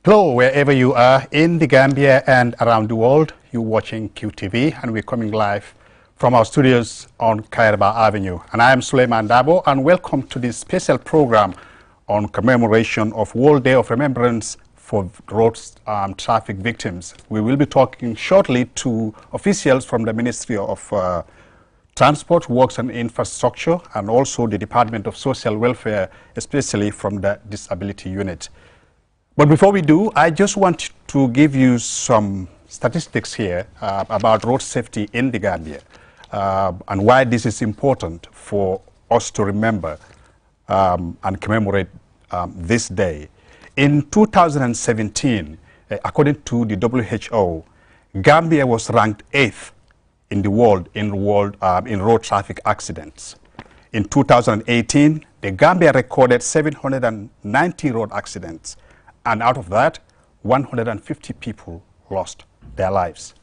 Hello, wherever you are in the Gambia and around the world, you're watching QTV, and we're coming live from our studios on Kairaba Avenue. And I am Suleiman Dabo, and welcome to this special program on commemoration of World Day of Remembrance for road traffic victims. We will be talking shortly to officials from the Ministry of Transport, Works and Infrastructure, and also the Department of Social Welfare, especially from the Disability Unit. But before we do, I just want to give you some statistics here about road safety in the Gambia and why this is important for us to remember and commemorate this day. In 2017, according to the WHO, Gambia was ranked 8th in the world in road traffic accidents. In 2018, the Gambia recorded 790 road accidents. And out of that, 150 people lost their lives.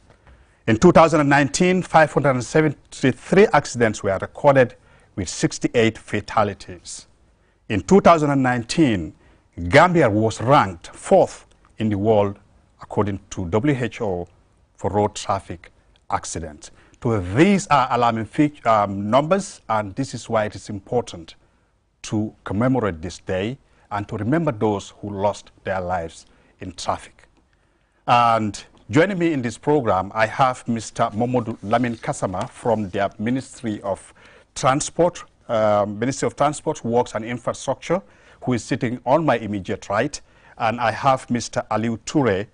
In 2019, 573 accidents were recorded with 68 fatalities. In 2019, Gambia was ranked 4th in the world, according to WHO, for road traffic accidents. So these are alarming numbers, and this is why it is important to commemorate this day and to remember those who lost their lives in traffic. And joining me in this program, I have Mr. Momodu Lamin Kasama from the Ministry of Transport, Works and Infrastructure, who is sitting on my immediate right. And I have Mr. Aliu Toure,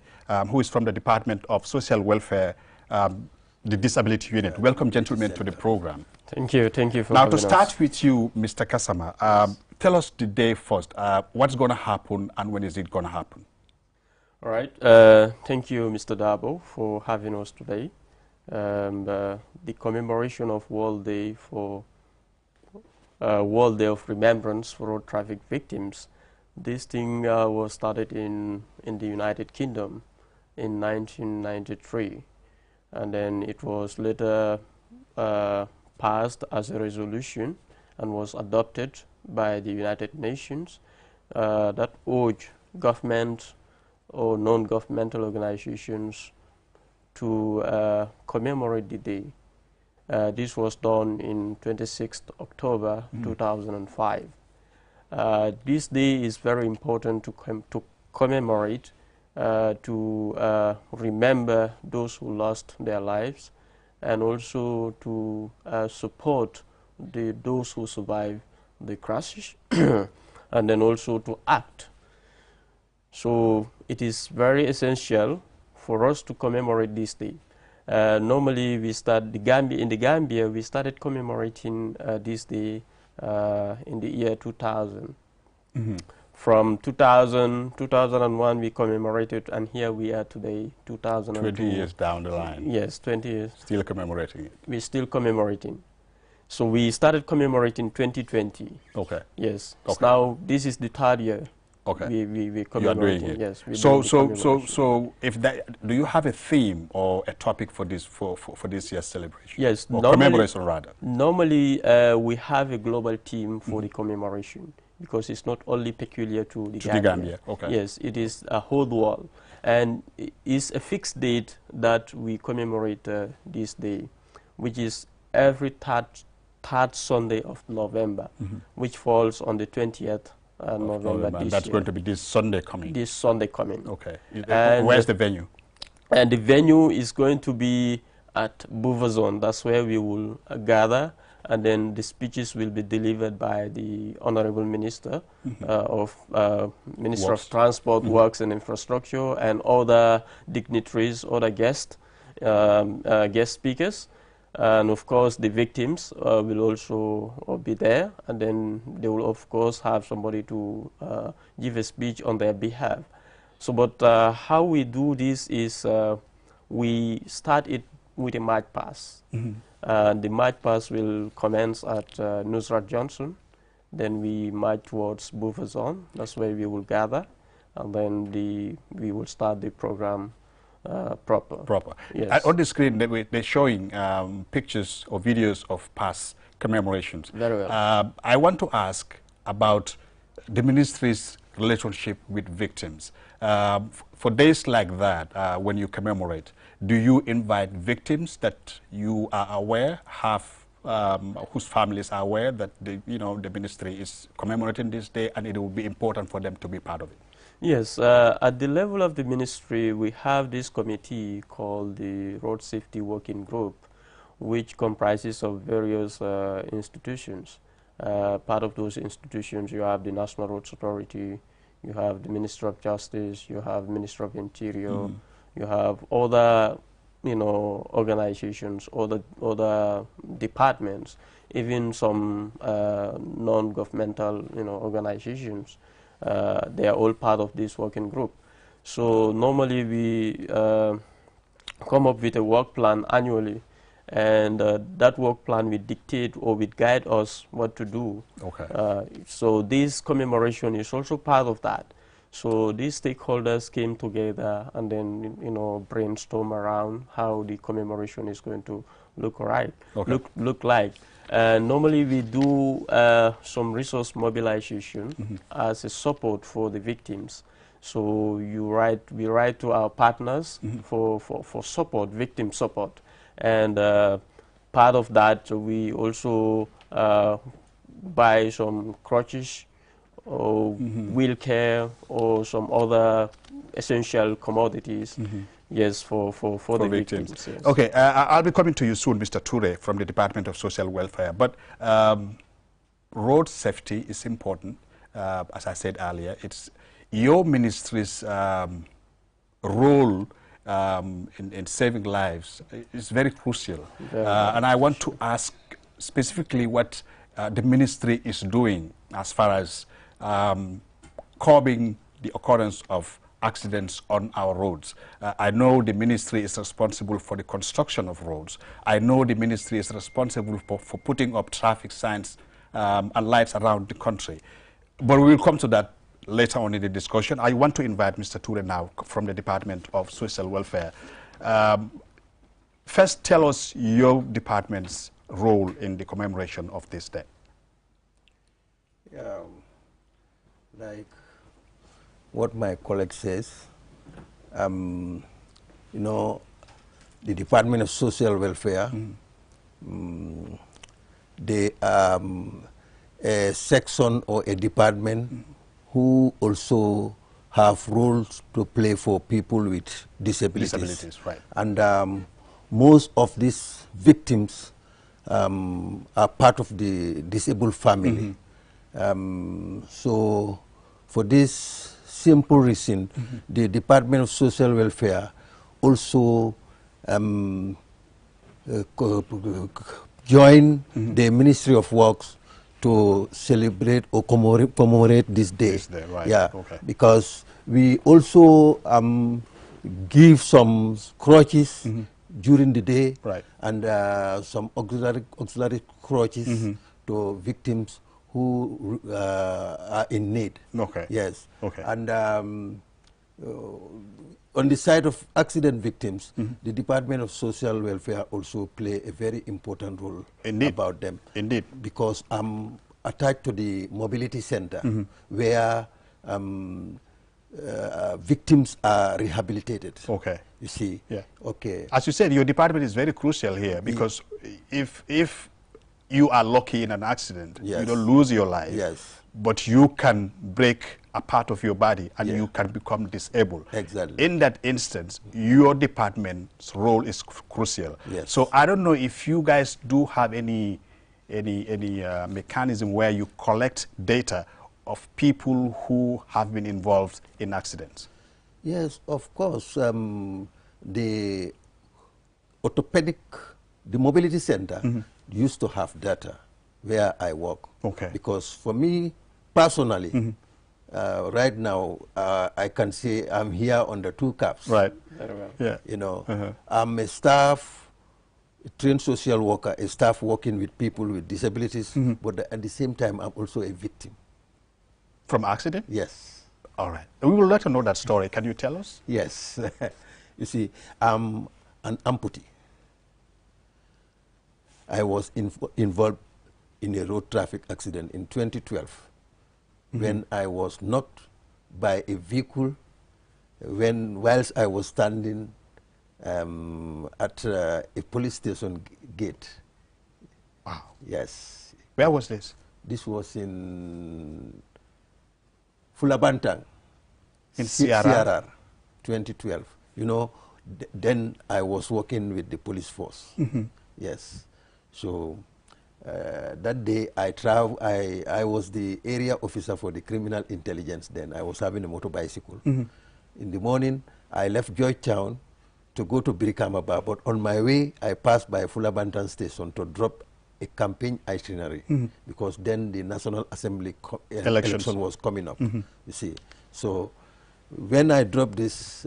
who is from the Department of Social Welfare, the Disability Unit. Welcome, gentlemen, to the program. Thank you for Now, having to start us. with you, Mr. Kasama, tell us the day first. What's going to happen and when is it going to happen? All right. Thank you, Mr. Dabo, for having us today. The commemoration of World Day of Remembrance for road traffic victims. This thing was started in the United Kingdom in 1993, and then it was later passed as a resolution and was adopted by the United Nations that urge government or non-governmental organizations to commemorate the day. This was done in 26th October 2005. This day is very important to commemorate, to remember those who lost their lives, and also to support those who survived the crashes, and then also to act. So it is very essential for us to commemorate this day. Normally we start in the Gambia we started commemorating this day in the year 2000. From 2001 we commemorated, and here we are today, 2002. 20 years down the line. Yes, 20 years. Still commemorating it. We're still commemorating. So we started commemorating 2020. Okay. Yes. Okay. So now this is the third year. Okay. We commemorating. You are doing it. Yes. So if that, do you have a theme or a topic for this this year's celebration? Yes. Or commemoration rather. Normally we have a global theme for the commemoration, because it's not only peculiar to the Gambia. Okay. Yes, it is a whole world, and it's a fixed date that we commemorate this day, which is every third Sunday of November, which falls on the 20th November this That's year. going to be this Sunday coming. This Sunday coming. Okay. And where's the venue? And the venue is going to be at Bouvazon. That's where we will gather, and then the speeches will be delivered by the Honorable Minister Minister of Transport, Works and Infrastructure, and other dignitaries, other guest speakers. And of course the victims will also be there, and then they will of course have somebody to give a speech on their behalf. So but how we do this is we start it with a march past. The march past will commence at Nusrat Johnson, then we march towards Bouvazon. That's where we will gather, and then we will start the program proper. Yes. On the screen, they're showing pictures or videos of past commemorations. Very well. I want to ask about the ministry's relationship with victims. For days like that, when you commemorate, do you invite victims that you are aware have, whose families are aware that the ministry is commemorating this day, and it will be important for them to be part of it? Yes, at the level of the ministry, we have this committee called the Road Safety Working Group, which comprises of various institutions. Part of those institutions, you have the National Roads Authority, you have the Ministry of Justice, you have Ministry of Interior, you have other, organizations, other departments, even some non-governmental, organizations. They are all part of this working group. So normally we come up with a work plan annually, and that work plan will dictate or will guide us what to do. Okay. So this commemoration is also part of that. So these stakeholders came together and then brainstorm around how the commemoration is going to look like. Okay. Look like. Normally we do some resource mobilization as a support for the victims. So we write to our partners for support, victim support. And part of that, we also buy some crutches or wheelchair or some other essential commodities. Yes, for the victims. Yes. Okay, I'll be coming to you soon, Mr. Toure, from the Department of Social Welfare. But road safety is important. As I said earlier, it's your ministry's role in saving lives is very crucial. And I want to ask specifically what the ministry is doing as far as curbing the occurrence of accidents on our roads. I know the ministry is responsible for the construction of roads. I know the ministry is responsible for putting up traffic signs and lights around the country. But we will come to that later on in the discussion. I want to invite Mr. Toure now from the Department of Social Welfare. First, tell us your department's role in the commemoration of this day. Like what my colleague says, the Department of Social Welfare, they are a section or a department who also have roles to play for people with disabilities. Right. And most of these victims are part of the disabled family. So for this simple reason, the Department of Social Welfare also join the Ministry of Works to celebrate or commemorate this day. Right. Yeah, okay. Because we also give some crutches during the day, right, and some auxiliary crutches to victims who are in need. Okay. Yes. Okay. And on the side of accident victims, the Department of Social Welfare also play a very important role. Indeed. About them. Indeed. Because I'm attached to the mobility center where victims are rehabilitated. Okay. You see? Yeah. Okay. As you said, your department is very crucial here because if you are lucky in an accident, yes, you don't lose your life, yes, but you can break a part of your body and you can become disabled. Exactly. In that instance, your department's role is crucial. Yes. So I don't know if you guys do have any mechanism where you collect data of people who have been involved in accidents. Yes, of course. The orthopedic, the mobility center used to have data where I work. Okay. Because for me personally, right now I can say I'm here under two caps. Right. Very well. Yeah. You know, I'm a staff, a trained social worker, a staff working with people with disabilities, but at the same time I'm also a victim. From accident? Yes. All right. We will let you know that story. Can you tell us? Yes. You see, I'm an amputee. I was involved in a road traffic accident in 2012 when I was knocked by a vehicle whilst I was standing at a police station gate. Wow. Yes. Where was this? This was in Fulabantang. In CRR, 2012. You know, then I was working with the police force. Yes. So that day I was the area officer for the criminal intelligence then. I was having a motorbicycle. In the morning, I left Georgetown to go to Brikama, but on my way, I passed by Fulabantang station to drop a campaign itinerary because then the National Assembly election was coming up, you see. So when I dropped this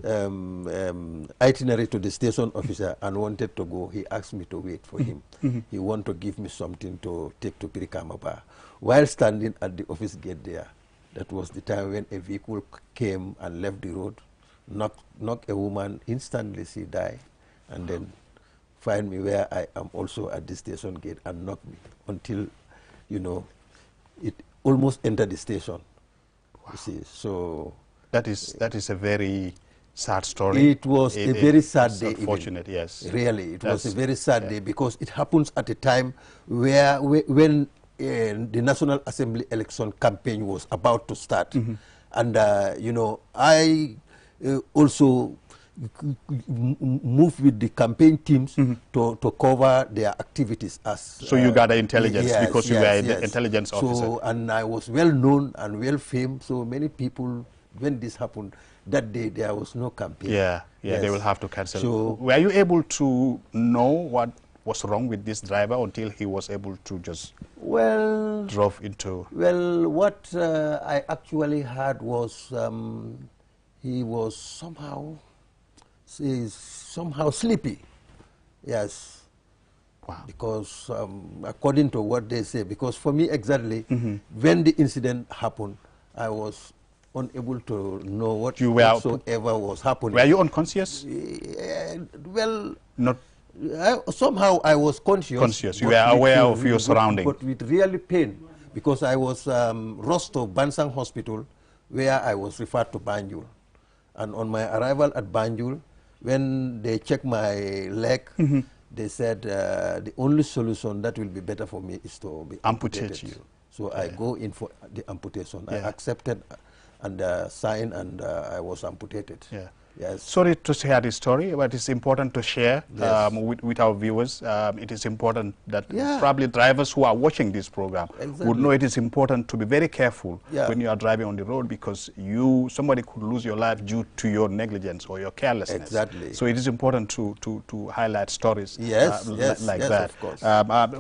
itinerary to the station officer and wanted to go, he asked me to wait for him. He wanted to give me something to take to Brikama. While standing at the office gate there, that was the time when a vehicle came and left the road, knocked a woman, instantly she died, and then find me where I am also at the station gate and knock me until, you know, it almost entered the station. Wow. You see, so that is a very sad story. It was a very sad day. Unfortunate, yes. Really, it was a very sad day because it happens at a time where when the National Assembly election campaign was about to start, and you know, I also move with the campaign teams to cover their activities as. So you got the intelligence because you were the yes. intelligence officer. So, and I was well known and well famed. So many people, when this happened, that day there was no campaign. Yeah, yes. They will have to cancel. So, were you able to know what was wrong with this driver until he was able to just drove into? Well, what I actually heard was he was somehow sleepy. Yes. Wow. Because according to what they say, because for me exactly, when the incident happened, I was unable to know whatsoever was happening. Were you unconscious? Well, not. Somehow I was conscious. Conscious. You were aware of your surroundings. But with really pain, because I was rushed to Bansang Hospital, where I was referred to Banjul. And on my arrival at Banjul, when they checked my leg, they said the only solution that will be better for me is to be amputated. So I go in for the amputation. I accepted and signed, and I was amputated. Yes. Sorry to share this story, but it's important to share with our viewers. It is important that probably drivers who are watching this program would know it is important to be very careful when you are driving on the road, because somebody could lose your life due to your negligence or your carelessness. Exactly. So it is important to highlight stories like that. Of course.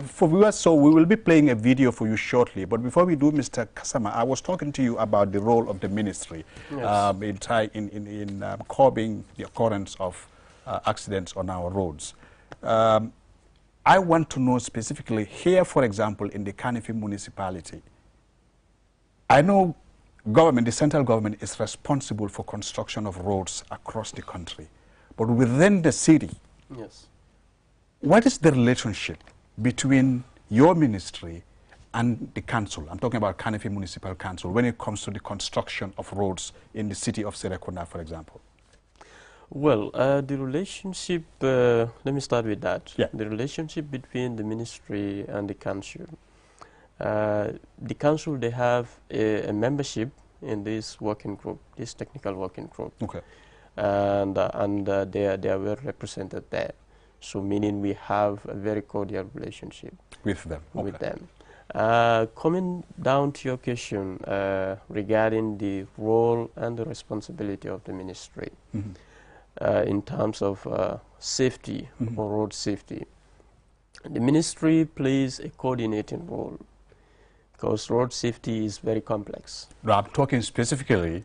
For viewers, so we will be playing a video for you shortly. But before we do, Mr. Kasama, I was talking to you about the role of the ministry in curbing the occurrence of accidents on our roads. I want to know specifically here, for example, in the Kanifi municipality. I know the central government is responsible for construction of roads across the country. But within the city, what is the relationship between your ministry and the council? I'm talking about Kanifi Municipal Council when it comes to the construction of roads in the city of Serekunda, for example. Well, the relationship, let me start with that. The relationship between the ministry and the council. The council, they have a membership in this working group, this technical working group. Okay. And they are well represented there. So meaning we have a very cordial relationship with them. With them. Coming down to your question regarding the role and the responsibility of the ministry in terms of safety or road safety, the ministry plays a coordinating role because road safety is very complex. I'm talking specifically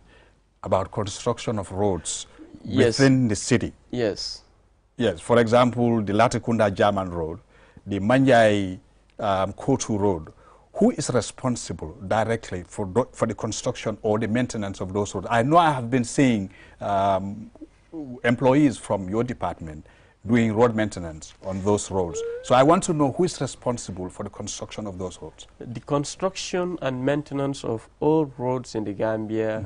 about construction of roads within the city. Yes. Yes, for example, the Latikunda German Road, the Manjai Kotu Road. Who is responsible directly for the construction or the maintenance of those roads? I know I have been seeing employees from your department doing road maintenance on those roads. So I want to know who is responsible for the construction of those roads. The construction and maintenance of all roads in the Gambia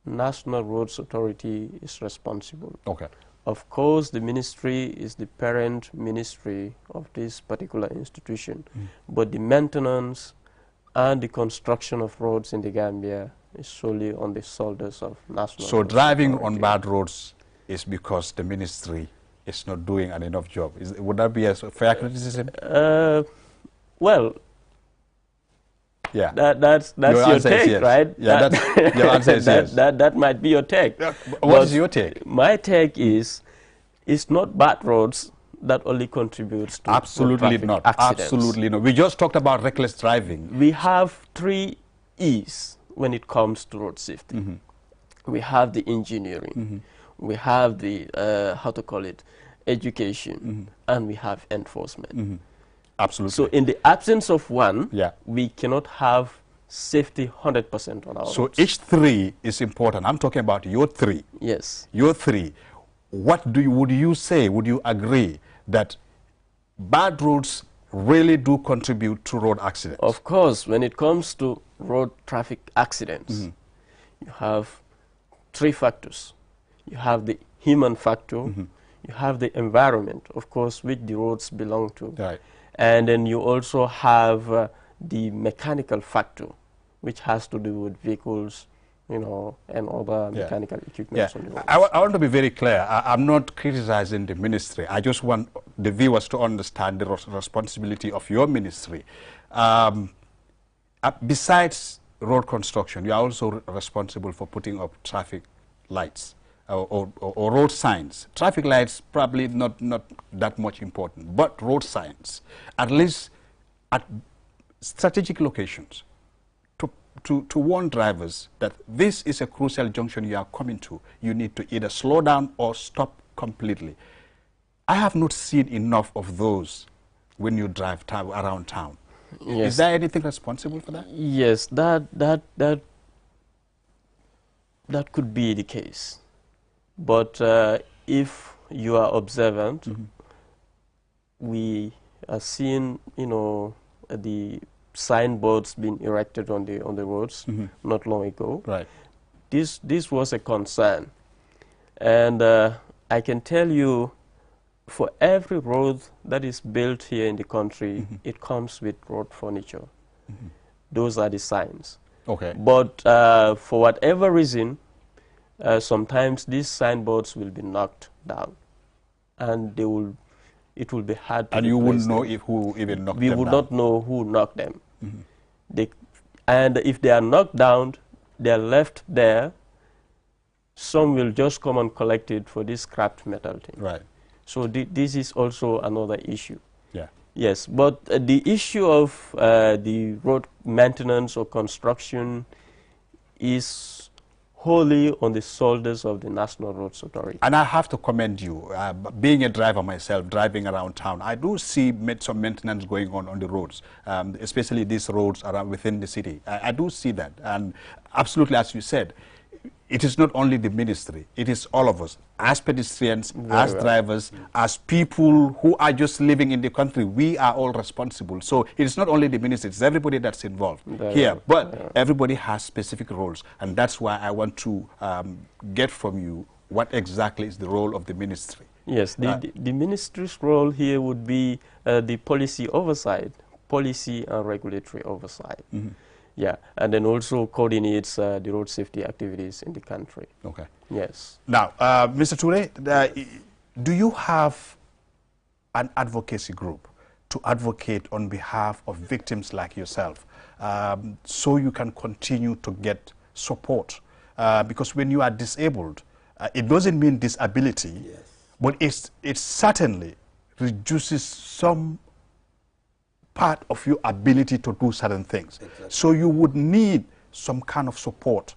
National Roads Authority is responsible. Okay. Of course, the ministry is the parent ministry of this particular institution, but the maintenance and the construction of roads in the Gambia is solely on the shoulders of National So Roads driving Authority. on bad roads is because the ministry is not doing an enough job. Would that be a fair criticism? Well, yeah. That's your take, yes. right? Yeah, that's, your answer is yes. That might be your take. What is your take? My take is, it's not bad roads that only contributes to absolutely not. accidents. Absolutely not. We just talked about reckless driving. We have 3 E's when it comes to road safety. We have the engineering, we have the how to call it, education, and we have enforcement. Absolutely. So in the absence of one, yeah, we cannot have safety 100% on our So roads. each 3 is important. I'm talking about your 3. Yes. Your 3. What would you say, would you agree that bad roads really do contribute to road accidents? Of course, when it comes to road traffic accidents, you have 3 factors. You have the human factor, you have the environment, of course, which the roads belong to. Right. And then you also have the mechanical factor, which has to do with vehicles, you know, and other mechanical equipment on the roads. I want to be very clear. I'm not criticizing the ministry. I just want the viewers to understand the responsibility of your ministry. Besides road construction, you are also responsible for putting up traffic lights or road signs. Traffic lights probably not that much important, but road signs, at least at strategic locations, to warn drivers that this is a crucial junction you are coming to. You need to either slow down or stop completely. I have not seen enough of those when you drive around town. Yes. Is there anything responsible for that? Yes, that could be the case. But if you are observant, we are seeing, you know, the signboards being erected on the roads not long ago. Right. This was a concern, and I can tell you, for every road that is built here in the country, it comes with road furniture. Those are the signs. Okay. But for whatever reason, sometimes these signboards will be knocked down, and it will be hard to And you wouldn't know them. who even knocked them We down. would not know who knocked them. And if they are knocked down, they are left there. Some will just come and collect it for this scrapped metal thing. Right. So this is also another issue. Yeah. Yes, but the issue of the road maintenance or construction is wholly on the shoulders of the National Roads Authority. And I have to commend you. Being a driver myself, driving around town, I do see some maintenance going on the roads, especially these roads around within the city. I do see that. And absolutely, as you said, it is not only the ministry, it is all of us, as pedestrians, as drivers, as people who are just living in the country. We are all responsible. So it is not only the ministry, it's everybody that's involved here. But everybody has specific roles, and that's why I want to get from you what exactly is the role of the ministry. Yes, the ministry's role here would be the policy oversight, policy and regulatory oversight. Yeah, and then also coordinates the road safety activities in the country. Okay. Yes. Now, Mr. Toure, do you have an advocacy group to advocate on behalf of victims like yourself, so you can continue to get support? Because when you are disabled, it doesn't mean disability, but it certainly reduces some part of your ability to do certain things. Exactly. So you would need some kind of support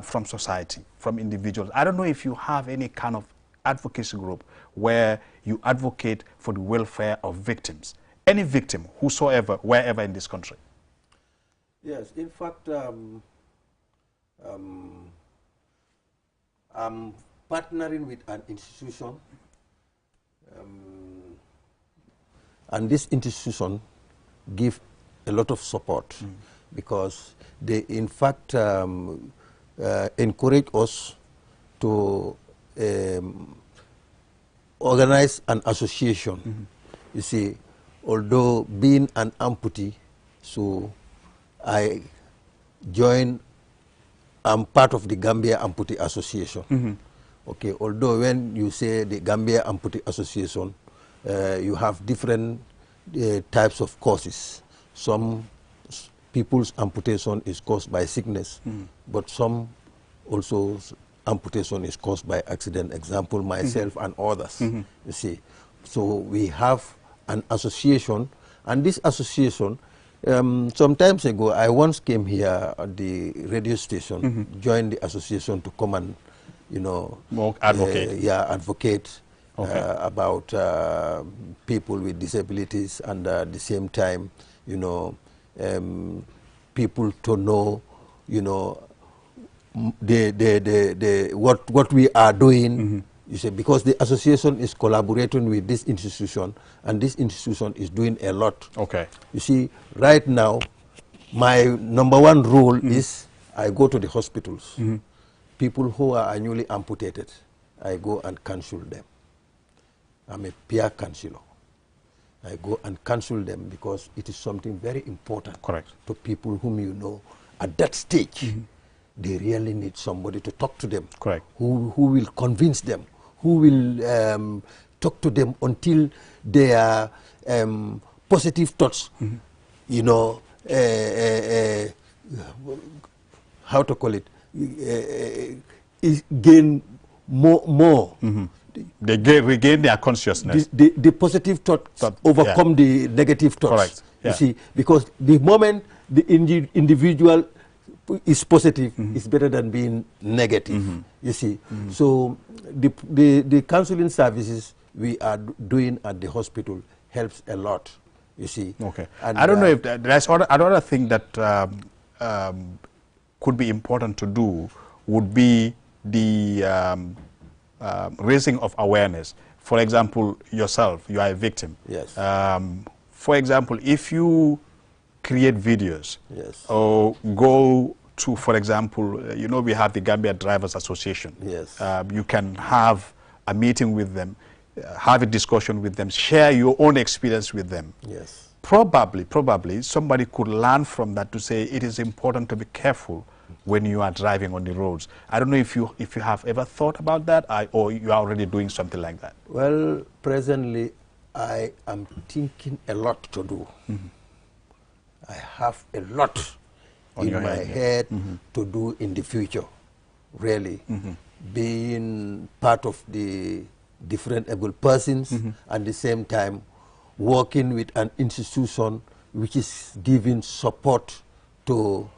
from society, from individuals. I don't know if you have any kind of advocacy group where you advocate for the welfare of victims, any victim, whosoever, wherever in this country. Yes, in fact, I'm partnering with an institution, and this institution give a lot of support because they in fact encouraged us to organize an association. You see, although being an amputee, so I joined, I'm part of the Gambia Amputee Association. Okay, although when you say the Gambia Amputee Association, you have different types of causes. Some people's amputation is caused by sickness, but some also amputation is caused by accident. Example, myself and others, you see. So we have an association, and this association, some times ago, I once came here at the radio station, joined the association to come and, you know, advocate. Advocate about people with disabilities, and at the same time, you know, people to know, you know, what we are doing. You see, because the association is collaborating with this institution, and this institution is doing a lot. Okay. You see, right now, my #1 role is I go to the hospitals. People who are annually amputated, I go and counsel them. I'm a peer counselor. I go and counsel them because it is something very important. Correct. To people whom you know at that stage. They really need somebody to talk to them. Correct. Who will convince them, who will talk to them until their positive thoughts, you know, how to call it, gain more. They regain their consciousness. The positive thoughts overcome the negative thoughts. Correct. You see, because the moment the individual is positive, is better than being negative. You see, so the counseling services we are doing at the hospital helps a lot. You see. Okay. And I don't know if there's another thing that could be important to do would be the raising of awareness. For example, yourself, you are a victim. Yes. For example, if you create videos, yes, or go to, for example, you know, we have the Gambia Drivers Association. Yes. You can have a meeting with them, have a discussion with them, share your own experience with them. Yes. Probably somebody could learn from that to say it is important to be careful when you are driving on the roads. I don't know if you have ever thought about that, or you are already doing something like that. Well, presently I am thinking a lot to do. I have a lot in my head to do in the future, really. Being part of the different able persons, at the same time working with an institution which is giving support to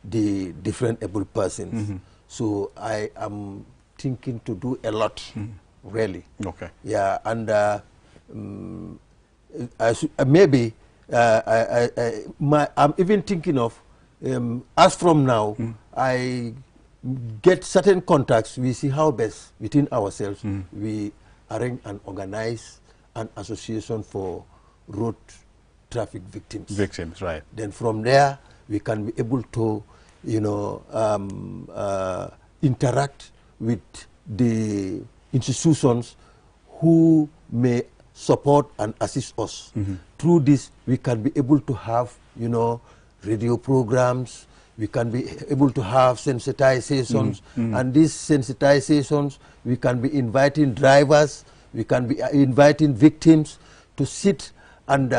the different able persons. So I am thinking to do a lot, really. Okay. Yeah, and maybe I'm even thinking of, as from now, I get certain contacts, we see how best within ourselves, we arrange and organize an association for road traffic victims. Victims, right. Then from there, we can be able to, you know, interact with the institutions who may support and assist us. Through this, we can be able to have, you know, radio programs, we can be able to have sensitizations, and these sensitizations, we can be inviting drivers, we can be inviting victims to sit, and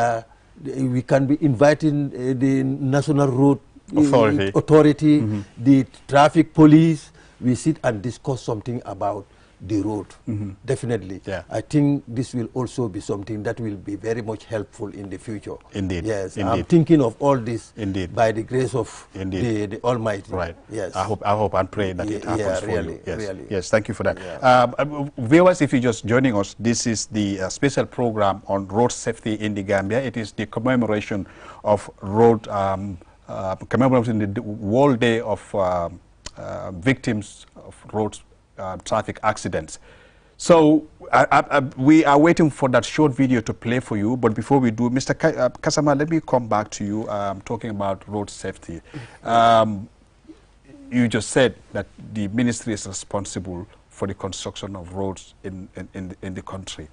we can be inviting the National Road Authority, the traffic police. We sit and discuss something about the road. Definitely. Yeah. I think this will also be something that will be very much helpful in the future. Indeed. Yes. Indeed. I'm thinking of all this. Indeed. By the grace of the Almighty. Right. Yes. I hope and pray that it happens for really, you. Yes. Really. Yes. Thank you for that. Yeah. Viewers, if you're just joining us, this is the special program on road safety in the Gambia. It is the commemoration of road, commemorating the World Day of Victims of Road Traffic Accidents. So we are waiting for that short video to play for you, but before we do, Mr. Kasama, let me come back to you talking about road safety. you just said that the ministry is responsible for the construction of roads in the country.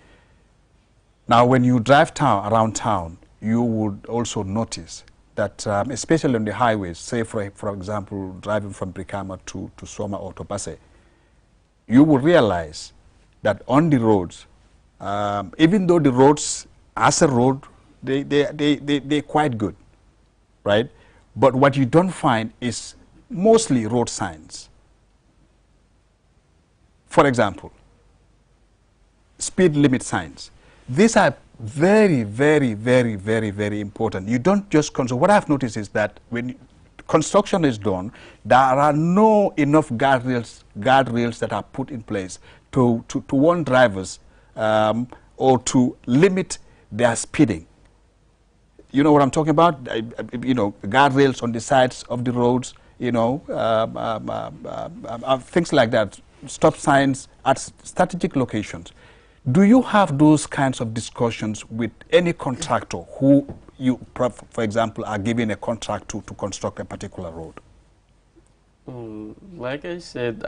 Now, when you drive around town, you would also notice that, especially on the highways, say for example, driving from Brikama to Soma or to Basse, you will realize that on the roads, even though the roads, as a road, they're quite good, right? But what you don't find is mostly road signs. For example, speed limit signs. These are very, very, very, very, very important. You don't just construct. What I've noticed is that when construction is done, there are no enough guardrails that are put in place to warn drivers or to limit their speeding. You know what I'm talking about? You know, guardrails on the sides of the roads, you know, things like that, stop signs at strategic locations. Do you have those kinds of discussions with any contractor who you, for example, are giving a contract to construct a particular road? Like I said,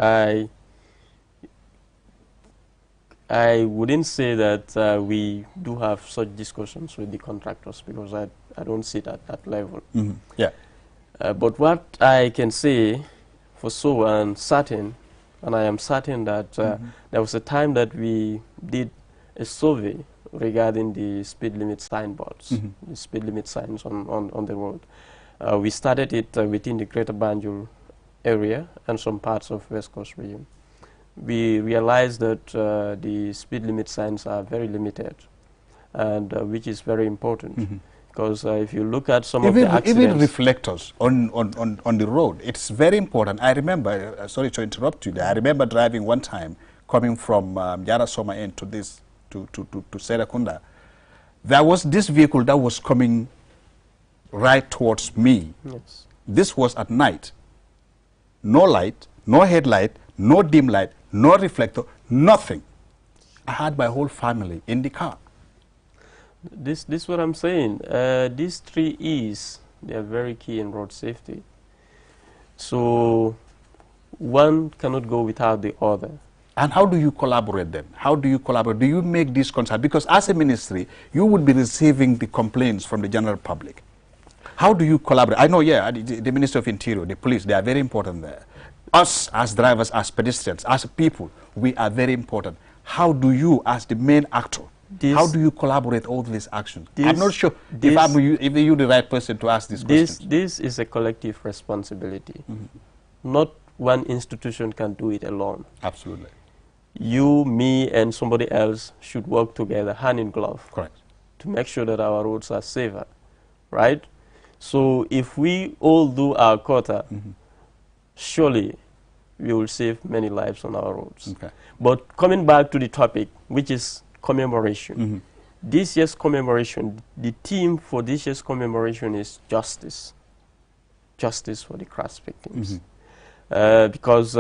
I wouldn't say that we do have such discussions with the contractors, because I don't sit at that level. Mm-hmm. Yeah. But what I can say for so and certain, and I am certain that there was a time that we did a survey regarding the speed limit signboards, the speed limit signs on the road. We started it within the Greater Banjul area and some parts of West Coast region. We realized that the speed limit signs are very limited, and which is very important. Because if you look at some of the accidents... Even reflectors on the road, it's very important. I remember, sorry to interrupt you there, I remember driving one time, coming from Yara Soma End to Serakunda. There was this vehicle that was coming right towards me. Yes. This was at night. No light, no headlight, no dim light, no reflector, nothing. I had my whole family in the car. This is what I'm saying. These 3 E's, they are very key in road safety. So one cannot go without the other. And how do you collaborate then? How do you collaborate? Do you make this concern? Because as a ministry, you would be receiving the complaints from the general public. How do you collaborate? I know, yeah, the Ministry of Interior, the police, they are very important there. Us as drivers, as pedestrians, as people, we are very important. How do you, as the main actor, how do you collaborate all these actions? I'm not sure if you're the right person to ask these questions. This is a collective responsibility. Not one institution can do it alone. Absolutely. You, me, and somebody else should work together, hand in glove. Correct. To make sure that our roads are safer, right? So if we all do our quota, surely we will save many lives on our roads. Okay. But coming back to the topic, which is commemoration. This year's commemoration, the theme for this year's commemoration is justice. Justice for the crash victims. Because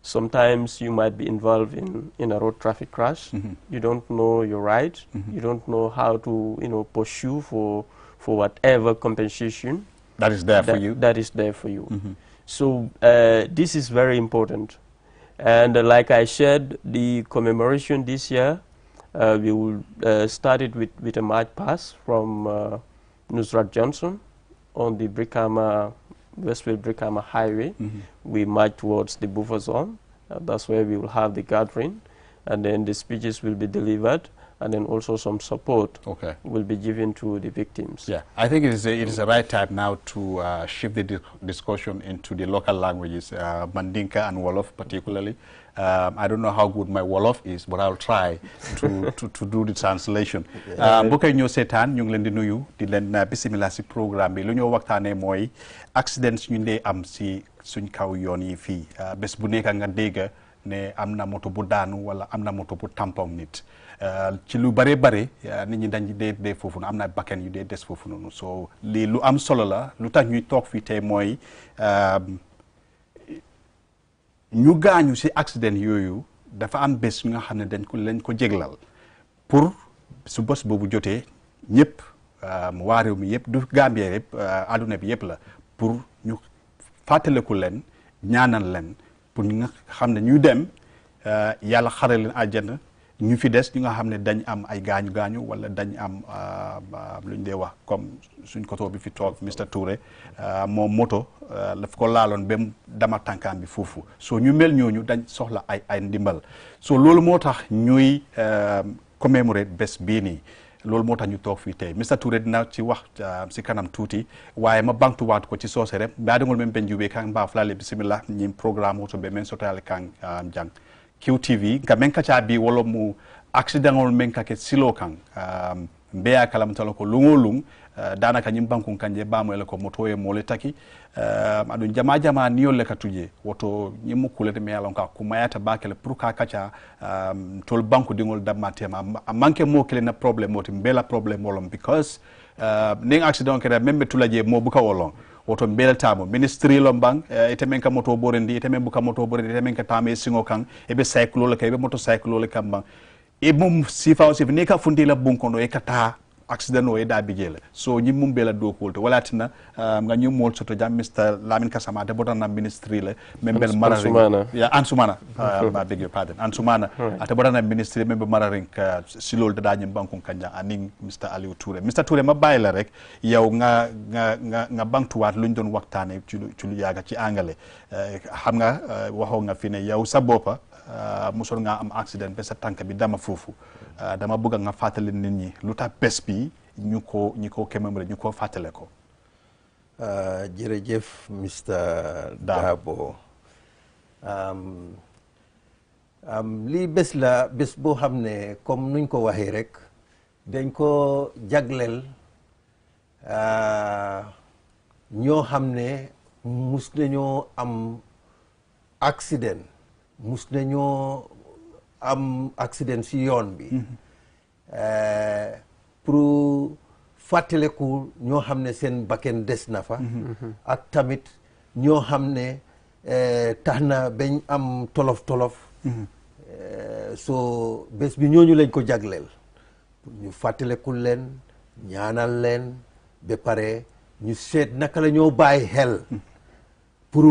sometimes you might be involved in a road traffic crash. You don't know your right. You don't know how to pursue for whatever compensation that is there for you. That is there for you. So this is very important. And like I shared, the commemoration this year, we will start it with a march past from Nusrat Johnson on the Westfield Brikama Highway. We march towards the buffer zone. That's where we will have the gathering, and then the speeches will be delivered, and then also some support will be given to the victims. Yeah, I think it is the right time now to shift the discussion into the local languages, Mandinka and Wolof particularly. I don't know how good my Wolof is, but I'll try to do the translation. Mbokk yi ñoo seetaan ñu ngi leen di nuyu di leen bisimilah si programme bi lu ñoo waxtaanee mooy accidents ñu ndee am si suñ kaw yoon yi fii bés bu nekk nga dégg ne am na moto bu daanu wala am na moto bu tampon nit. Ci lu bare nit ñi dañ dee foofu am na bakkan yu dee des foofu noonu so lii lu am solo la lu tax ñuy toog fii tey mooy ñu gaañu si accident yooyu dafa am bés nga xam ne lañ ko jéglal pour su bés boobu jotee ñëpp waa réew mi yëpp du Gambie yëpp àdduna bi yëpp la pour ñu fàttaliku leen ñaanal leen pour ñu nga xam ne ñu dem yàlla xare leen àjjana ñu fi des ñu nga xam ne dañ am ay gaañu wala dañ am lu ñu dee wax comme suñ koto bi fi toog Mr Touré moom moto daf ko laaloon ba mu dama tànkaam bi foofu so ñu mel ñooñu dañ soxla ay ndimbal so loolu moo tax ñuy commemorate bés bii nii loolu moo tax ñu toog fii tey Mr Touré dina ci wax si kanam tuuti waaye ma bangtuwaat ko ci soose rek mbaɗigol men ɓen juuɓe kan mbawa fulale bisimilla ñin programme oto ɓe men sotale kan jang QTV ka men kaca bi wala mu accident ol men kake silo kan mbeya kalam tala ko lungo lung danaka ñim bankun kanje bamoyle ko moto e mole taki aɗum jama niyol le ka tuje woto ñimmo kulede mi yalon ka kumayata bakele pour ka kaca tol banku dingol damma tema a manque mo kele na probléme oti mbela probléme olon because ning accident kede membe tulaje mo buka wolon woto beeltamo ministry lo bang ite men ka moto borendi ite men buka moto borendi ite men ka tame singo kan e be cycle le kay be moto cycle le kam bang e mum sifa o sif ne ka fundi la bunkono e kata accident o e da bijela so ñi mum bela do kolto wala tina nga ñu mol soto jam Mr Lamin Kasama de bodana ministry le membel mararing ya ansumana ma beg your pardon ansumana ata bodana ministry membel mararing ka silol da ñim bankon kanja aning Mr Aliou Touré ma bayila rek yow nga banktuwaat luñ doon waxtane ci lu yaga ci angale xam nga waxo nga fi ne yow sa bopa musul nga am accident be sa tanka bi dama fofu dama bëgg nga fàttali nit ñi lu tax bés bi ñu ko commémorer ñu ko fàttale ko jërëjëf Mr Dabo lii bés la bés boo xam ne comme nuñ ko waxee rek dañ ko jagleel ñoo xam ne mus nañoo am accident mus nañoo am accident si yoon bi pour fàttaleku ñoo xam ne seen bakken des na fa ak tamit ñoo xam ne tax na bañ am tolof so bés bi ñooñu lañ ko jagleel ñu fàttalekul leen ñaanal leen ba pare ñu seet naka la ñoo bàyyi xel pour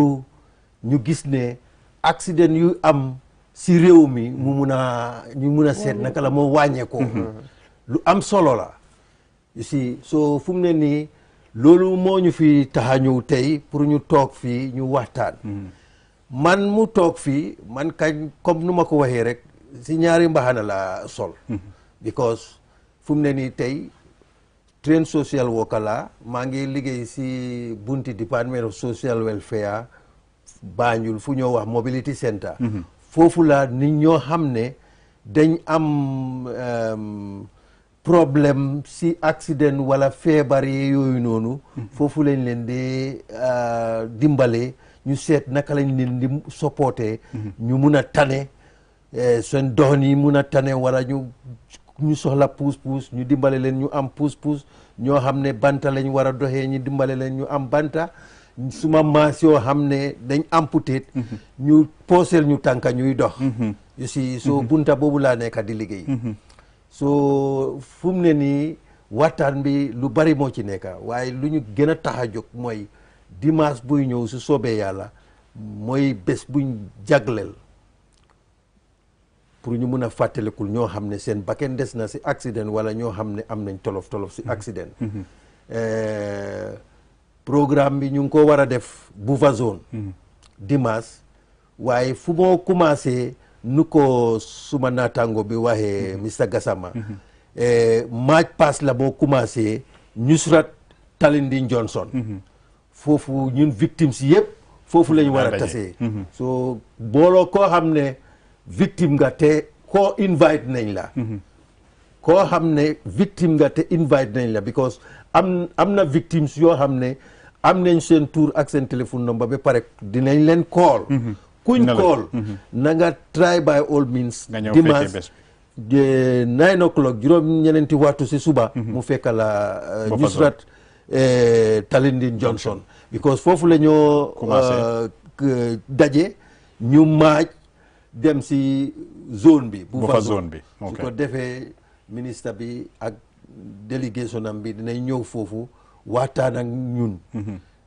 ñu gis ne accident yu am si réew mi ñu mun a seet naka la moo wàññeekoo lu am solo la si so fu mu ne nii loolu moo ñu fi tax a ñëw tey pour ñu toog fii ñu waxtaan man mu toog fii man kañ comme nu ma ko waxee rek si ñaari mbaxana la sol because fu mu ne nii tey train social worker la maa ngi liggéey si bunti Department of Social Welfare Banjul fu ñoo wax Mobility Center foofu la nit ñoo xam ne dañ am problème si accident wala feebar yooyu noonu foofu lañ leen di dimbale ñu seet naka lañ leen di supporté ñu mun a tane seen dox yi mun a tane wala ñu soxla puus ñu dimbale leen ñu am puus ñoo xam ne banta lañ war a doxee ñu dimbale leen ñu am banta suma maas yoo xam ne dañ amputé ñu pooseel ñu tànka ñuy dox you see so bunta boobu laa nekk di liggéey so fu mu ne nii waxtaan bi lu bari moo ci nekk waaye lu ñu gën a tax a jóg mooy dimanche buy ñëw su soobee yàlla mooy bés buñ jagleel pour ñu mun a fàttalikul ñoo xam ne seen bakken des na si accident wala ñoo xam ne am nañ tolof si accident programme bi ñu ngi ko war a def Bufa zone dimanche waaye fu moo commencé nu ko suma naataango bi waxee Mr Gassama match pass la moo commencé Nusrat Talinding Johnson foofu ñun victimes yëpp foofu lañ war a tasee so booloo koo xam ne victime nga te koo invite nañ la koo xam ne victime nga te invite nañ la because am na victimes yoo xam ne am nañ seen tour ak seen téléphone number ba pare dinañ leen call kuñ call na nga try by all means dimanche 9 o'clock juróom-ñeneenti waxtu si suba mu fekk la Nusrat Talinding Johnson because foofu la ñoo daje ñu maaj dem si zone bi Bufa zone bi su ko defee ministre bi ak délégation am bi dinañ ñëw foofu waxtaan ak ñun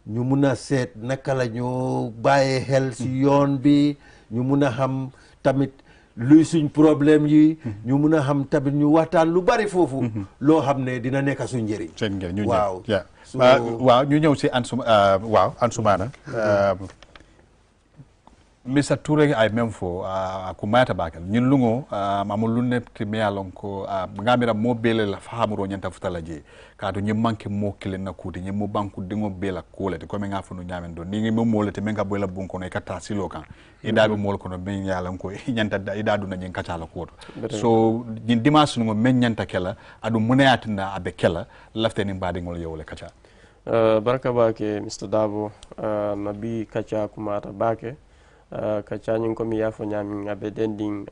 ñu mun a seet naka la ñoo bàyyee xel si yoon bi ñu mun a xam tamit luy suñ problème yi ñu mun a xam tamit ñu waxtaan lu bari foofu loo xam ne dina nekk suñ njëriñ seen njëriñ ñu waaw waaw ñu ñëw si Ansumana Mr. Touré ay même fo ko mayata bakal ñin lungo amul lu netti me yalon ko ngamira mo bele la fahamuro nyanta futala je ka to ñim manke mo kile na kuti ñim mo banku dingo bela kole ko me ngafunu nyamen do ni ngi mo molete me ngabo la bun ko no kata silo kan e dabe mol ko no be yalan ko nyanta da idadu na nyin kacala ko so ñin dimanche ngo men nyanta kala adu munayatina abe kala lafte ni mbadi ngol yewle kaca baraka bake Mr. Dabo nabi kaca kumata bake kaca ñing ko mi yafo ñami abe dending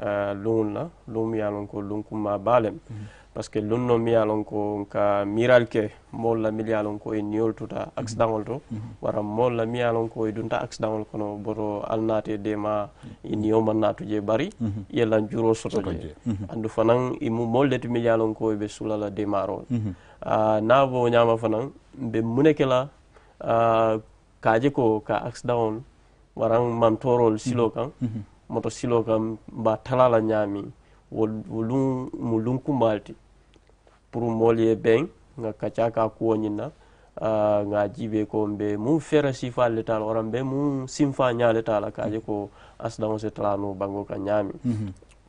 lunna lum yalon ko lunkuma balem parce que lunno mi yalon ko ka miral ke mol la mi yalon ko e niol tuta accident to wara mol la mi yalon ko e dunta accident ko no boto alnate de ma ini o man natu je bari yella juro soto je andu fanan imu molde to mi yalon ko e be sulala de marol na bo nyama fanan be munekela kaje ko ka accident warang mantorol silo kan moto silo kan ba talala nyami wolum mulum kumbalti pour molye ben nga kacha ka ko nyina nga jibe ko mbe mu fera sifa letal warambe mu simfa nyale tala kaje ko asdan se talano bango ka nyami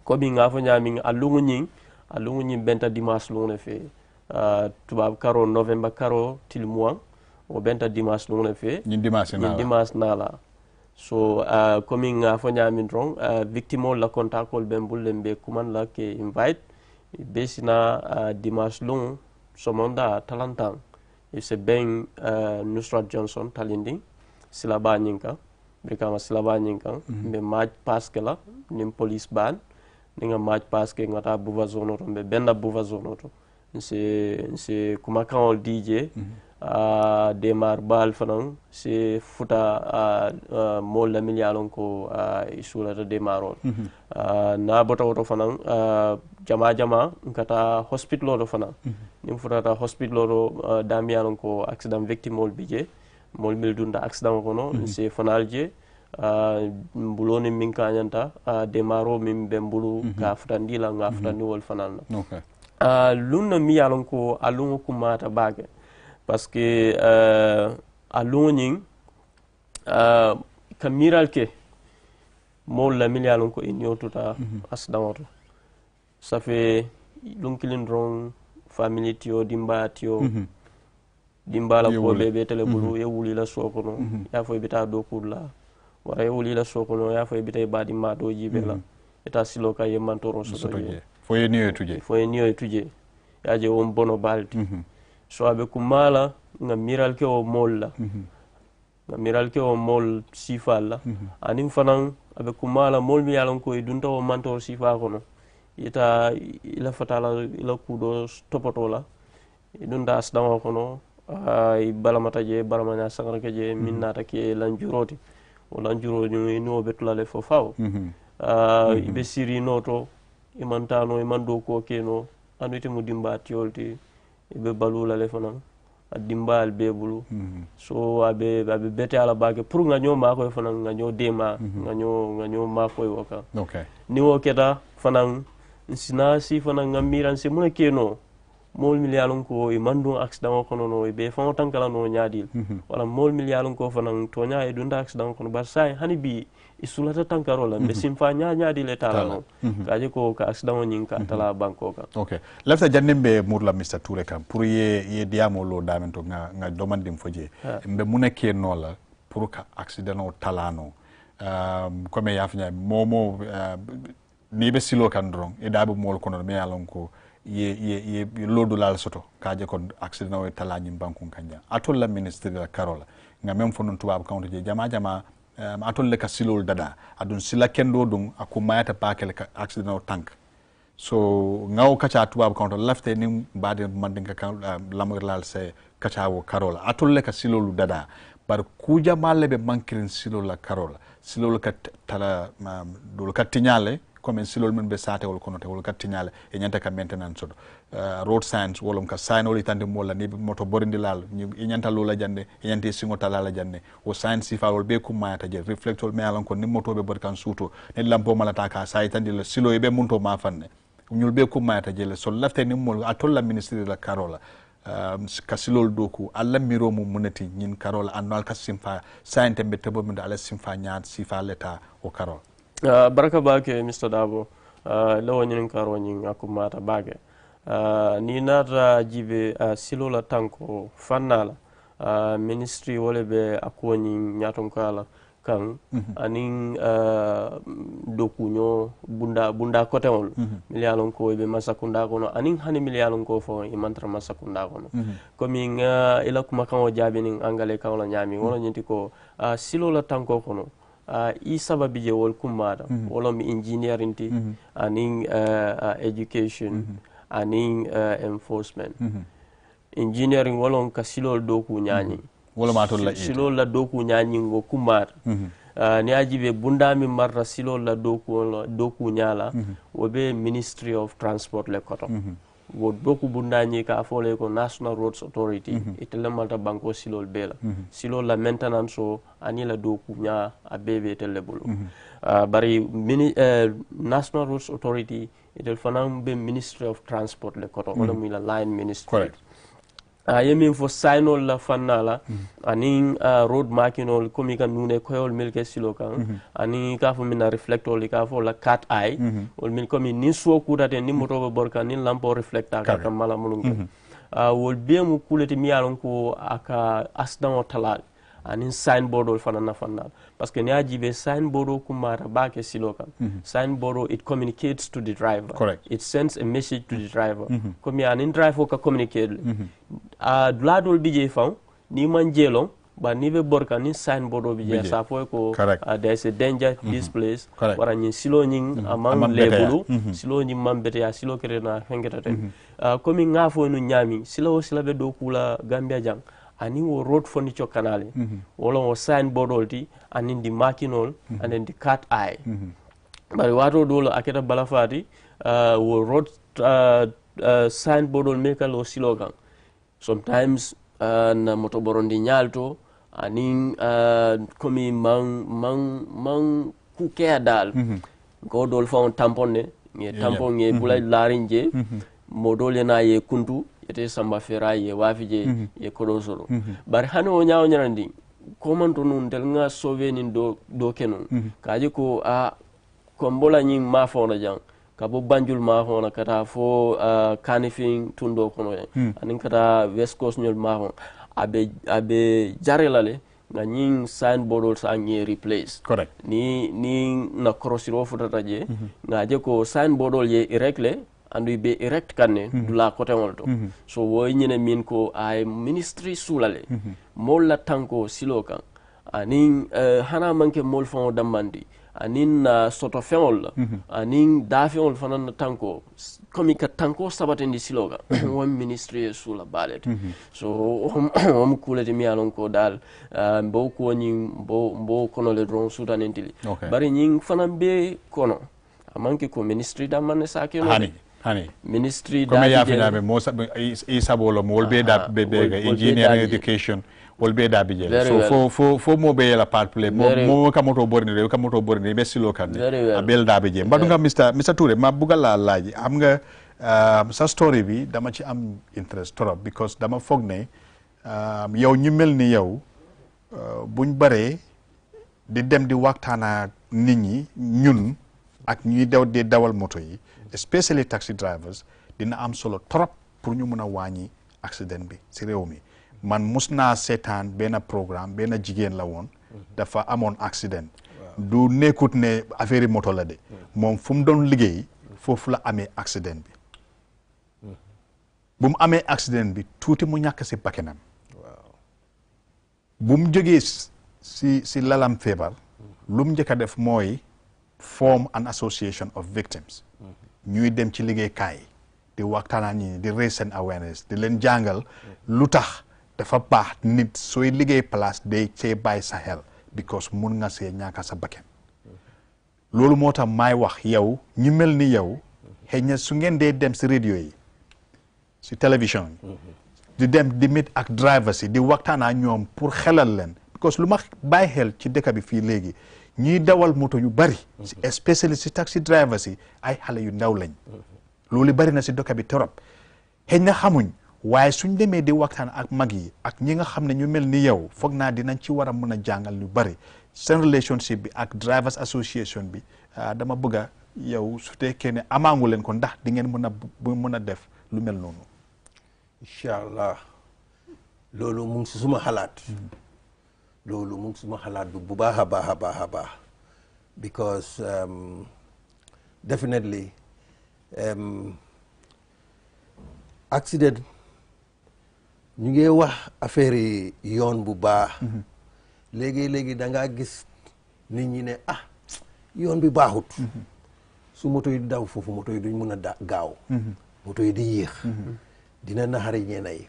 ko bi nga fo nyami alungu nyin benta dimanche lone fe tubab karo november karo til mois o benta dimanche lone fe ñin dimanche nala so coming fo ñamin ron victime la contact ben bulle be kuman la ke invite besina dimanche long somonda talantan e se ben Nusrat Johnson talinding silaba nyinka brikama silaba nyinka be match paske la nim police ban ninga match paske ngata buva zone to be benda buva zone to c'est kuma kan DJ Demar Bal fanan se futa mol la milyalon ko isura de Demarol na bota woto fanan jama nkata hospital do fanan nim futa hospital do damialon ko accident victim mol bije mol mil dunda accident kono se fanalje mbuloni min kanyanta Demaro min bembulu ka futandila nga futandi wol fanan okay lunna mi yalon ko alungo kumata bage parce que alungo kamiral ke mol la mi yalon ko in yotuta asdamoto ça fait lunkilin ron family tio dimba tio dimbala ko bebe tele bulu ye wuli la sokono ya fo bita do kurla wara ye wuli la sokono ya fo bita badi ma do jibe la eta silo ka ye mantoro soto je fo ye niyo tuje yaje on bono balti so abe kumala nga miral ke o molla nga miral ke o mol sifalla anim fanan abe kumala mol mi yalon ko dunta o mantor sifa kono ita ila fatala ila kudo topotola dunta asdama kono ay balamata je baramanya sangara ke je minnata ke lanjuroti o lanjuro no betulale fo faw ibe siri noto imantano imando ko keno anduite mu dimba tiolti ibe balula le fanan dimbal bebulu so abe bete ala bage pour nga nyoma ko fanan nga nyo dema nga nyo ma ko waka okay ni wo keta fanan sina si fanan nga miran se mun keno mol milyalon ko e mandu accident ko no e be fon tankala no nyaadil wala mol milyalon ko fanan to nya e dunda accident ko bar sai hani bi isulata tankarola be simfa nyaadil e tala no kaje ko ka accident nyin ka tala banko ka okay lafta jannembe murla Mr. Touré kam pour ye diamo lo damen to nga domandim foje mbe munake no la pour ka accident o talano comme yafnya momo ni be silo kan dron e dabu mol kono me yalon ko ye lodu lal soto kaje kon accident o talani bankun kanja atol la ministre de la carola nga même fonon tubab kawto je jama atol le ka silol dada adun sila kendo dum akumayata pakel ka accident o tank so ngaw kacha tubab kawto lafte ni bade mandinga kan lamor lal se kacha wo carola atol le ka silol dada bar kuja malle be mankirin silol la carola silol ka tala dol ka tinyale comme silol men be sate wol kono te wol kattiñale e ñanta ka maintenance sodo road signs wolom ka sign oli tande mola ni moto borindi lal ni nyanta lola jande nyanti singota lala jande o sign sifa wol be kumata je reflectol me alon ko ni moto be bor kan suto ne lampo malata ka say tande le silo e be munto ma fanne ñul be kumata je le sol lafte ni mol atolla ministre la karola ka silol doku alla miro mu munati nyin karola annal ka simfa sign tembe tebo mi ala simfa nyaat sifa leta o karol baraka bake Mr. Dabo lawo nyin karo nyin akumata bage ni nata jibe silo la tanko fannala ministry wole be akoni nyaton kala kan anin dokunyo bunda koteol milialon ko be masakunda kono anin hani milialon ko fo e mantra masakunda kono komi ila kuma kan o jabi nin angale kan la nyami wala nyinti ko silo la tanko kono i sababi je wol kumada wala mi engineering ti anin education aning enforcement engineering wolon ka silol doku nyaani wala matol la silol la doku nyaani ngo kumar ni ajibe bunda mi marra silol la doku nyaala wobe Ministry of Transport le koto wo doku bunda ni ka fole ko National Roads Authority itele malta banko silol bela silol la maintenance o ani la doku nya abebe tele bulu bari National Roads Authority itel fanam be Ministry of Transport le koto wala mi la line ministry correct yemin fo signol la fannala anin road markinol komi kan nune koyol milke silo kan ani ka fo mina reflectol ka fo la cat eye wol min komi ni so kudate ni moto be borka ni lampo reflecta ka mala mulun wol be mu kuleti mi alon ko aka asdan o talal anin signboard ol fanana fannal parce que ni ajibe signboard o kumara baake silo kan signboard it communicates to the driver. Correct. It sends a message to the driver komi anin driver ka communicate dladol bije faw ni man jelon ba ni be borka ni signboard o bije sa fo ko there is a danger this place wara ni silo nyin amang lebulu silo nyin mambete ya silo kerena hengetate komi ngafo no nyami silo be do kula Gambia jang ani wo road furniture canal wala wo signboard olti anin di makinol anin di cat eye bari wato dolo aketa balafati wo road signboard ol mekal o slogan sometimes na moto borondi nyalto anin komi mang ku kea dal go dol fa on tamponne nge tampon nge bulay larinje modol na ye kuntu ete samba fera ye wafije ye kodosoro bar hano nyaaw nyarandi ko man to nun del nga sauver nin do kenon kaji ko kombola nyin ma fona jang ka bo banjul ma fona kata fo kanifing tundo kono anin kata west coast nyol ma fona abe jarelale nga nyin signboard sa ngi replace correct ni na crossiro fotata je nga je ko signboard ye irekle andu be erect kanne dula kote ngolto so wo nyene min ko ay ministry sulale mol la tanko silokan anin hana manke mol fon damandi anin soto feol anin dafiol fanan tanko komi ka tanko sabatendi siloga won ministry sula balet so om kulete mi alon ko dal mbo ko nyin mbo kono le dron sudanentili bari nyin fanan be kono amanke ko ministry damane sakeno hani ministry comme ya fina be mo isabolo mo wolbe da be engineering education wolbe da bije so fo mo be la part play mo ka moto borni be silo kan abel da bije mbadu nga Mr Touré ma bugal la laaj am nga sa story bi dama ci am interest trop because dama foog ne yow ñu mel ni yow buñ bare di dem di waxtaana nit ñi ñun ak ñuy di dawal moto yi especially taxi drivers dina am solo trop pour ñu mëna wañi accident bi ci réew mi man musna seetaan benn programme benn jigéen la woon dafa amoon accident du nekkut ne affaire moto la de moom fu mu doon liggéey foofu la amee accident bi bu mu amee accident bi tuuti mu ñàkk si bakkanam bu mu jógee si lalam feebar lu mu njëkk a def mooy form an association of victims ñuy dem ci liggéeykaay di waxtaanaan ñi di raise seen awareness di leen jàngal lu tax dafa baax nit sooy liggéey place day see bàyyi sa xel because mun nga see ñaaka sa bakkan loolu moo tax maay wax yow ñu mel ni yow xëy na su ngeen dee dem si radio yi si télévision di dem di meet ak drivers yi di waxtaan ak ñoom pour xelal leen because lu ma bàyyi xel ci dëkk bi fii léegi ñiy dawal moto yu bari especially si taxi drivers yi ay xale yu ndaw lañ loolu bari na si dëkk bi trop xëy na xamuñ waaye suñ demee di waxtaan ak mag yi ak ñi nga xam ne ñu mel ni yow foog naa dinañ ci war a mën a jàngal lu bari seen relationship bi ak drivers association bi dama bëgg a yow su fekkee ne amaangu leen ko ndax di ngeen mën a def lu mel noonu. incha allah loolu mu ngi si suma xalaat. loolu mu ngi suma xalaat bu baax a baax a baax a baax because definitely accident ñu ngi wax affaire yi yoon bu baax. léegi da ngaa gis nit ñi ne yoon bi baaxut. su moto yi daw foofu moto yi duñ mun a gaaw. moto yi di yéex. dina naxari ñeena yi.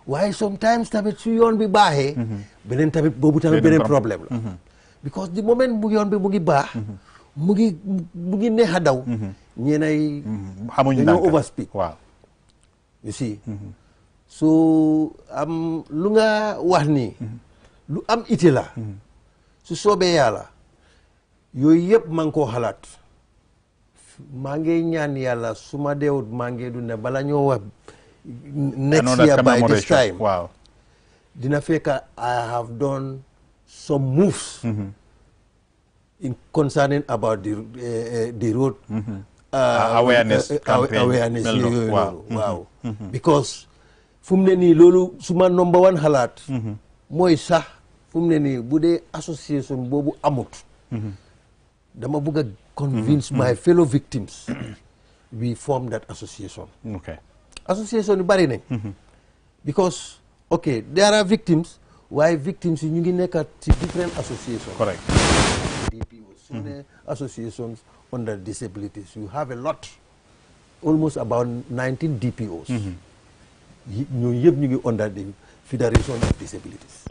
waaye sometimes tamit su yoon bi baaxee. beneen tamit boobu tamit beneen problème la. because the moment bu yoon bi mu ngi baax. mu ngi neex a daw. ñeena yi. xamuñ dañoo overspeed. waaw. you see. so am lu nga wax ni. lu am ité la. su soobee yàlla. yooyu yëpp maa ngi koo xalaat. maa ngi ñaan yàlla su ma deewut maa ngi du ne bala ñoo wax. next year by this time. Wow. Dina fekk I have done some moves. In concerning about the road awareness campaign. Awareness. Wow. Because fu mu ne nii loolu suma number one xalaat. mooy sax fu mu ne nii bu dee association boobu amut. dama bëgg a convince my fellow victims. we form that association. Okay. Association yu bari nañ. because okay there are victims waaye victims yi ñu ngi nekkat ci different associations. Correct. DPOs. So the associations under disabilities you have a lot. Almost about 19 DPOs. ñooñu yëpp ñu ngi under the Federation of Disabilities.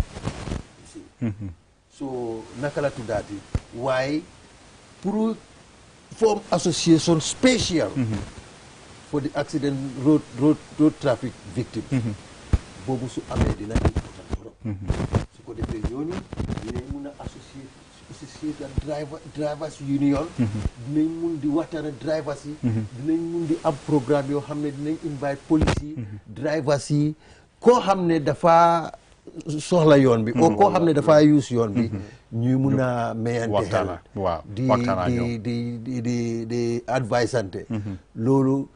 So naka la tuddaati waaye pour form association spécial. for the accident road traffic victims. boobu su amee dina important trop. su ko defee ñooñu dinañ mun a associate drivers union. dinañ mun di waxtaan ak drivers yi. dinañ mun di am programme yoo xam ne dinañ invite police yi. drivers yi koo xam ne dafa soxla yoon bi. oo koo xam ne dafa use yoon bi. ñuy mun a mayante xel. di advisante. loolu.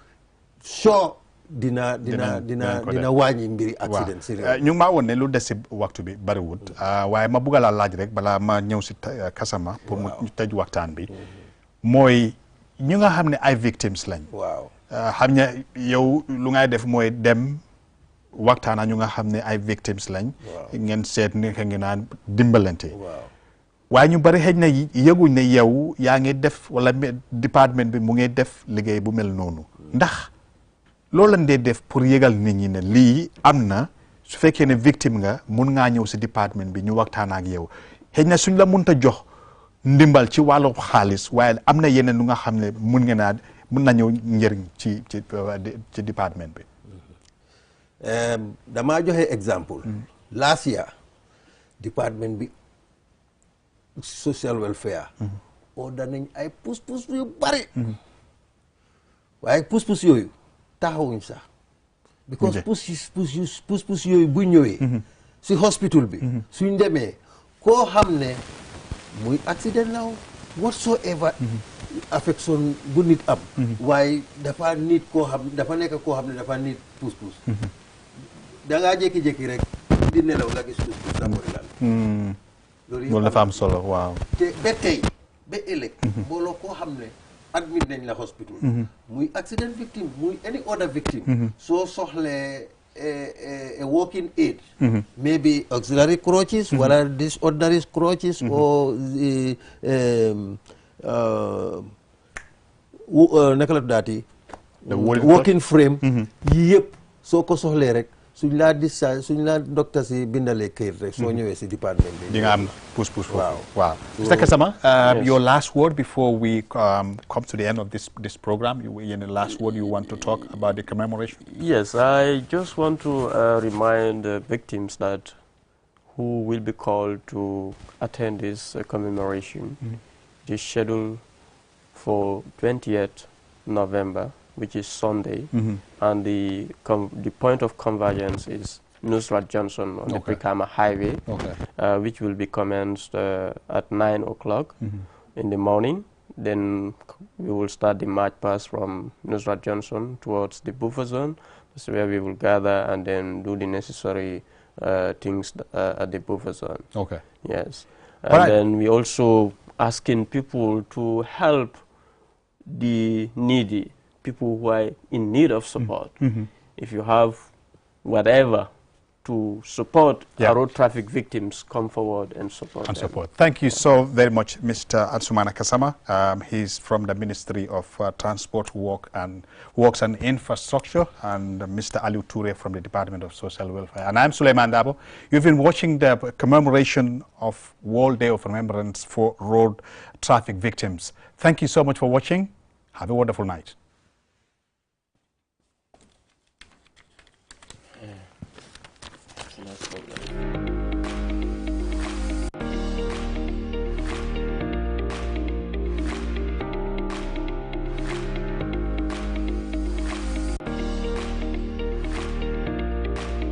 so dina wàññi mbiri accident si réew ñu ngi maa woon ne lu des si waxtu bi bariwut waaye ma bugg laa laaj rek balaa ma ñëw si kasama pour mu tëj waxtaan bi mooy ñu nga xam ne ay victimes lañ waaw xam ne yow lu ngay def mooy dem waxtaan ñu nga xam ne ay victimes lañ ngeen seet ni ka ngi naan dimbalante waaye ñu bari xëj na yëguñ ne yow yaa ngi def wala département bi mu ngi def liggéey bu mel noonu ndax loolu lañ dee def pour yëgal nit ñi ne lii am na su fekkee ne victime nga mun ngaa ñëw si département bi ñu waxtaan ak yow xëy na suñ la munta jox ndimbal ci wàllu xaalis waaye am na yeneen lu nga xam ne mun na ñëw njëriñ ci département bi. damaa joxe exemple. last year département bi social welfare. order nañ ay pousse-pousse yu bari. waaye pousse-pousse yooyu. taxawuñ sax because pousse-pousse yooyu bu ñëwee si hospital bi suñ demee koo xam ne muy accident la whatsoever affection bu nit am waaye dafa nit koo xam dafa nekk koo xam ne dafa nit pousse-pousse da ngaa jékki-jékki rek di nelaw nga gis pousse-pousse da koy lal loolu dafa am solo waaw te ba tey ba ëllëg mbooloo koo xam ne admit nañ la hospital muy accident victim muy any other victim soo soxlee a walking aid maybe auxiliary crutches wala this ordinary crutches or naka la tuddaati walking frame yii yëpp soo ko soxlee rek suñ laa discharge suñ laa docteur si bindalee kayit rek soo ñëwee si département bi di nga am push waaw wow. Mr. Kasama, yes. your last word before we come to the end of this program. The last word you want to talk about the commemoration? Yes, I just want to remind the victims that who will be called to attend this commemoration. It is scheduled for 20th November, which is Sunday, and the point of convergence is Nusrat Johnson on the Brikama Highway, which will be commenced at 9 o'clock in the morning. Then we will start the march past from Nusrat Johnson towards the buffer zone. That's where we will gather and then do the necessary things at the buffer zone. Okay. Yes. And then we also asking people to help the needy, people who are in need of support. If you have whatever to support our road traffic victims, come forward and support them. Thank you so very much, Mr. Ansumana Kasama. He's from the Ministry of Transport, Works and Infrastructure, and Mr. Ali Toure from the Department of Social Welfare. And I'm Suleiman Dabo. You've been watching the commemoration of World Day of Remembrance for Road Traffic Victims. Thank you so much for watching. Have a wonderful night. That's